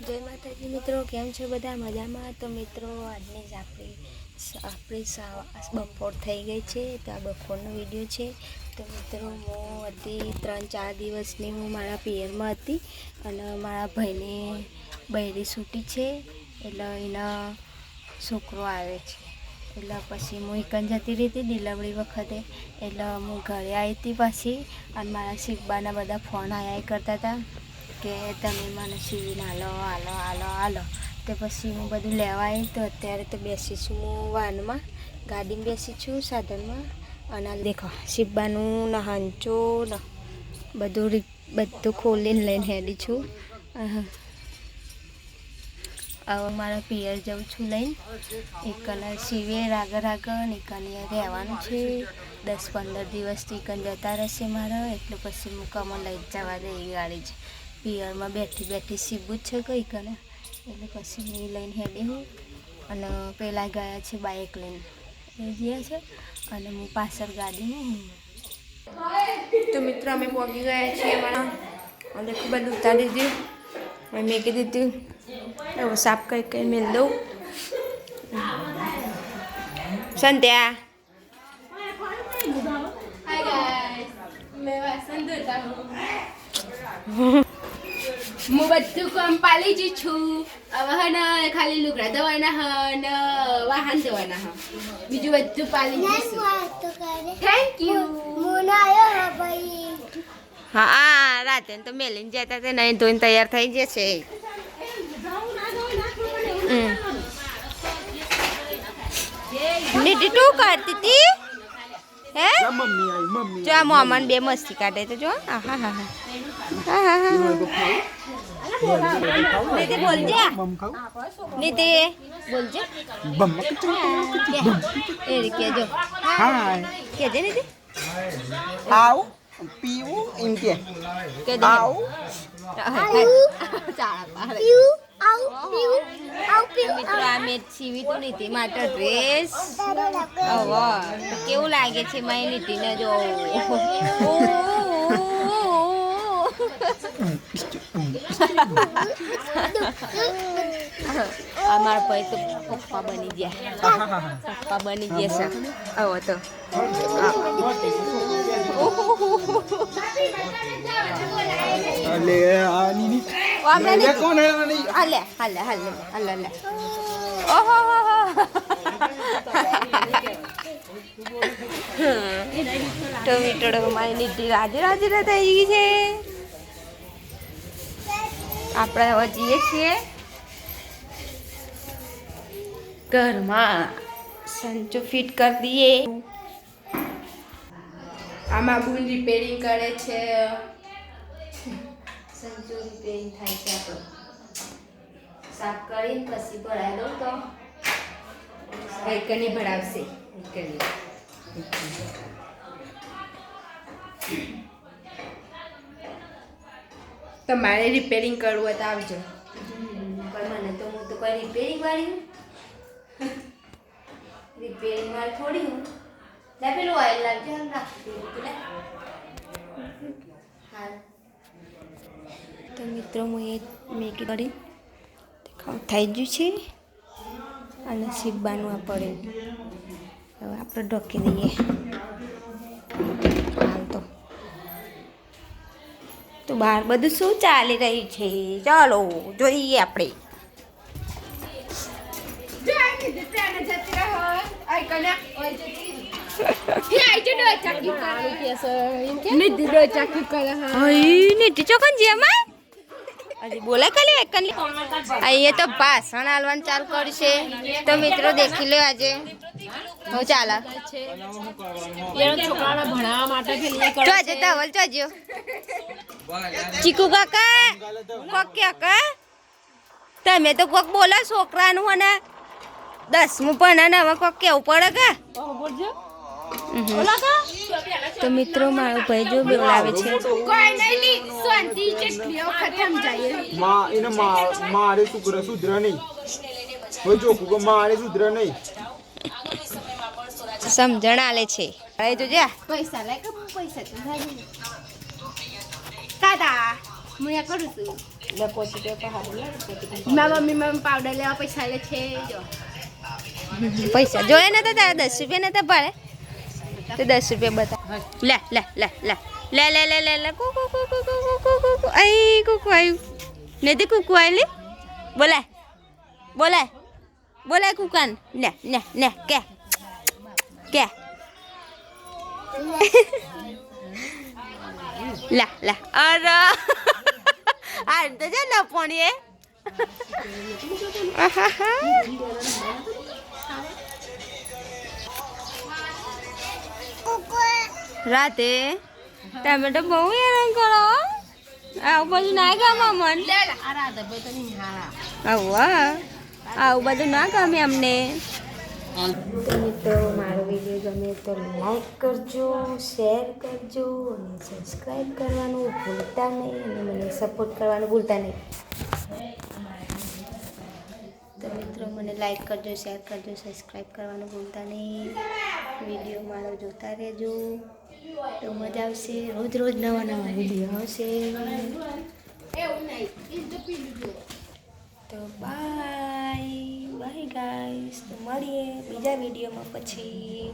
જય માતાજી મિત્રો, કેમ છો બધા? મજામાં? તો મિત્રો આજની જ આપણી બપોર થઈ ગઈ છે, તો આ બપોરનો વિડીયો છે. તો મિત્રો હું હતી 3-4 દિવસની હું મારા પિયરમાં હતી અને મારા ભાઈને બૈરી છૂટી છે, એટલે એના છોકરો આવે છે. એટલે પછી હું એકન જતી રહી હતી ડિલિવરી વખતે, એટલે હું ઘરે આવી હતી પાછી. અને મારા શીખબાના બધા ફોન આવ્યા કરતા હતા કે તમે મને સીવીને હાલો. તો પછી હું બધું લેવા આવી. તો અત્યારે તો બેસી છું હું વાનમાં, ગાડીમાં બેસી છું, સાધનમાં. અને દેખો શીબાનું ને હાંચો ને બધું ખોલીને લઈને હેડી છું. હવે મારા પિયર જાઉં છું લઈને. એકને સીવે રાગ ને એકને રહેવાનું છે. 10-15 દિવસથી એકન જતા રહેશે મારા, એટલે પછી હું કમર લઈ જવા દે એ ગાડી છે. પિયરમાં બેઠી સીવું જ છે કંઈ કને, એટલે પછી હું લઈને હેડી હું. અને પહેલાં ગયા છે બાઇક લઈને એ ગયા છે, અને હું પાછળ ગાડીમાં હું. તો મિત્રો અમે પહોંચી ગયા છીએ મારા, અને ખૂબ જ ઉતારી દીધું. મેં કીધું હતું એવું સાફ કરી મેળ દઉં. સંધ્યા હું બધું કામ પાલી જ છું. હવે હે ને ખાલી લુગડા ધોવાના હ ને વાહન ધોવાના હ, બીજું બધું પાલી જઈશું. Thank you. હા, રાતે તો મેલીને જતા તે નહીં ધોઈને તૈયાર થઈ જશે. નીતિ તું કરતી હતી હે? જો આ મોમન બે મસ્તી કાઢે તો જો. હા. નીતિ બોલજે, નીતિ બોલજે. એ કે જો કે જે નીતિ આવ પીવું એમ કે આવ મિત્રો આ મેં સીવી તો નીતિ માટે ડ્રેસ. કેવું લાગે છે મારી નીતિને જો. અમારા ભાઈ તો પપ્પા બની ગયા છે. આવો તો ટમેટો મારી નીતિ રાજી થઈ ગઈ છે. આપણે હવે જઈએ છીએ ઘરમાં, સંચો ફિટ કરી દઈએ. આમાં બુન રિપેરિંગ કરે છે. સંચો રિપેરિંગ થાય છે. આપણો સાફ કરીને પછી ભરાઈ દઉં તો એકની ભરાવશે. તમારે રિપેરિંગ કરવું હોય તો આવજો. પણ મને તો હું તો કોઈ રિપેરિંગ વાળી થોડી હું. લે પેલું ઓઇલ લાવજો હા. તો મિત્રો હું એ મેગી કરી થઈ ગયું છે, અને શીબાનું આ પડે. હવે આપણે ઢોકી દઈએ હાલ તો બહાર બધું શું ચાલી રહ્યું છે ચાલો જોઈએ આપણે. નીતિ ચોકન જેમાં હજી બોલે ખાલી એકલી અહીંયા તો ભાષણ હાલવાનું ચાલુ કરશે. તો મિત્રો દેખી લો આજે હું ચાલે ચોજે ધવલ ચોજ્યો ચીકુ કાકા કોક ક્યાં તમે તો કોક બોલો છોકરાનું અને 10મું પણ હવે કોક કેવું પડે કે. તો મિત્રો મારો ભાઈ જો બોલાવે છે. મારે સુધર નહીં સમજણ આલે છે. હવે જોજે પૈસા લે કે પૈસા તો દાદા હું કરું છું. મારા મમ્મી પાવડર લેવા પૈસા લે છે જો પૈસા જોયે ને તો તારા 10 રૂપિયા નતા પાડે તો 10 રૂપિયા બતા લે લે લે લે લે લે લે લે લે કુ કુ કુ કુ કુ કુ કુ કુ આઈ કુકુ આયુ નથી કુકુ આયલી બોલાય બોલાય બોલાય કુકાન ને ને ને કે લા લા અરે આ તો જે ન પોણીએ રાતે તમે તો બહુ હેરાન કરો આવું બધું ના ગમે મન આવું બધું ના ગમે અમને તો મિત્રો મારો વિડીયો ગમે તો લાઈક કરજો શેર કરજો અને સબસ્ક્રાઈબ કરવાનું ભૂલતા નહીં અને મને સપોર્ટ કરવાનું ભૂલતા નહીં તો મિત્રો મને લાઈક કરજો શેર કરજો સબસ્ક્રાઈબ કરવાનું ભૂલતા નહીં વિડીયો મારો જોતા રહેજો તો મજા આવશે રોજ રોજ નવા નવા વિડીયો આવશે તો બાય બાય ગાઈસ તો મળીએ બીજા વિડીયોમાં પછી